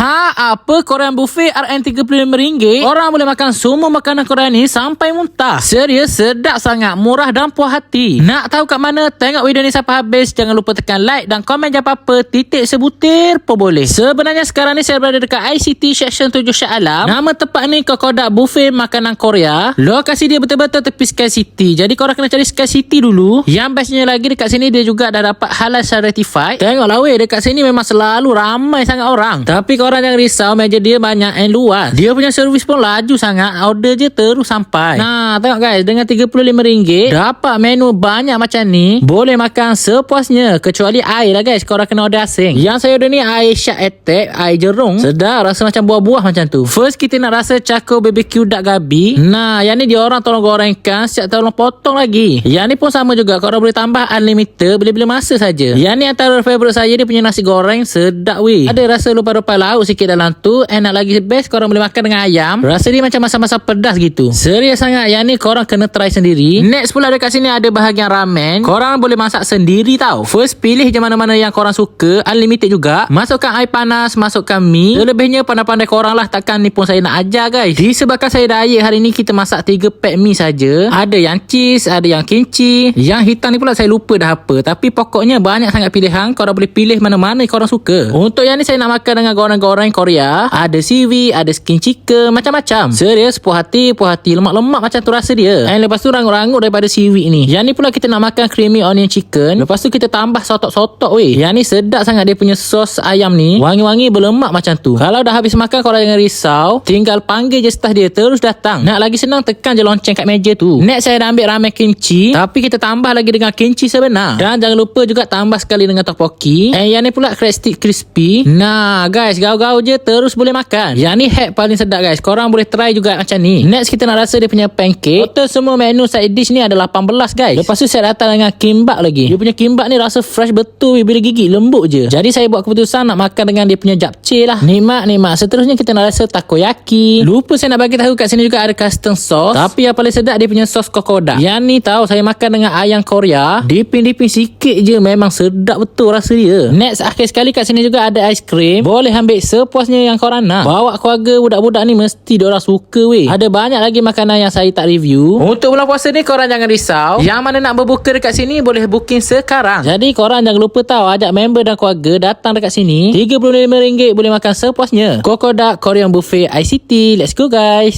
Apa Korean buffet RM35? Orang boleh makan semua makanan Korean ni sampai muntah. Serius, sedap sangat, murah dan puas hati. Nak tahu kat mana? Tengok video ni sampai habis. Jangan lupa tekan like dan komen jangan apa-apa. Titik sebutir pun boleh. Sebenarnya sekarang ni saya berada dekat ICT Section 7 Shah Alam. Nama tempat ni Kokodak Buffet Makanan Korea. Lokasi dia betul-betul tepi Sky City. Jadi korang kena cari Sky City dulu. Yang bestnya lagi dekat sini dia juga dah dapat halal certified. Tengoklah weh, dekat sini memang selalu ramai sangat orang. Tapi korang jangan risau, meja dia banyak and luas. Dia punya servis pun laju sangat. Order je terus sampai. Nah, tengok guys, dengan RM35 dapat menu banyak macam ni. Boleh makan sepuasnya. Kecuali air lah guys, korang kena order asing. Yang saya order ni air Shark Attack, air jerung. Sedap, rasa macam buah-buah macam tu. First kita nak rasa Charcoal BBQ Dak Gabi. Nah, yang ni dia orang tolong gorengkan, siap tolong potong lagi. Yang ni pun sama juga, korang boleh tambah unlimited bila-bila masa saja. Yang ni antara favourite saya, dia punya nasi goreng sedap weh. Ada rasa lupa-lupa lauk sikit dalam tu. Enak lagi best, korang boleh makan dengan ayam. Rasa dia macam masak-masak pedas gitu. Serius sangat, yang ni korang kena try sendiri. Next pula dekat sini ada bahagian ramen. Korang boleh masak sendiri tau. First pilih je mana-mana yang korang suka. Unlimited juga. Masukkan air panas, masukkan mie. Selebihnya pandai-pandai korang lah. Takkan ni pun saya nak ajar guys. Disebabkan saya diet hari ni, kita masak 3 pack mie saja. Ada yang cheese, ada yang kimchi. Yang hitam ni pula saya lupa dah apa. Tapi pokoknya banyak sangat pilihan. Korang boleh pilih mana-mana yang korang suka. Untuk yang ni saya nak makan dengan goreng-goreng Korea. Ada seaweed, ada skin chicken, macam-macam. Serius, puas hati. Lemak-lemak macam tu rasa dia. And lepas tu rangut-rangut daripada seaweed ni. Yang ni pula kita nak makan creamy onion chicken. Lepas tu kita tambah sotok-sotok weh. Yang ni sedap sangat dia punya sos ayam ni. Wangi-wangi berlemak macam tu. Kalau dah habis makan, korang jangan risau. Tinggal panggil je staff dia, terus datang. Nak lagi senang, tekan je lonceng kat meja tu. Next saya dah ambil ramen kimchi. Tapi kita tambah lagi dengan kimchi sebenar. Dan jangan lupa juga tambah sekali dengan tteokbokki. And yang ni pula crab stick crispy. Nah guys, gau-gau je terus boleh makan. Yang ni hack paling sedap guys. Korang boleh try juga macam ni. Next kita nak rasa dia punya pancake. Total semua menu side dish ni ada 18 guys. Lepas tu saya datang dengan kimbap lagi. Dia punya kimbap ni rasa fresh betul. Bila gigit lembut je. Jadi saya buat keputusan nak makan dengan dia punya japchae lah. Nikmat. Seterusnya kita nak rasa takoyaki. Lupa saya nak bagi tahu kat sini juga ada custom sauce. Tapi yang paling sedap dia punya sos Kokodak. Yang ni tahu saya makan dengan ayam Korea. Dipin-dipin sikit je, memang sedap betul rasa dia. Next akhir sekali kat sini juga ada aiskrim. Boleh ambil sepuasnya yang korang nak. Bawa keluarga, budak-budak ni mesti diorang suka weh. Ada banyak lagi makanan yang saya tak review. Untuk bulan puasa ni korang jangan risau. Yang mana nak berbuka dekat sini boleh booking sekarang. Jadi korang jangan lupa tahu, ajak member dan keluarga datang dekat sini. RM35 boleh makan sepuasnya. Kokodak Korean Buffet ICT. Let's go guys.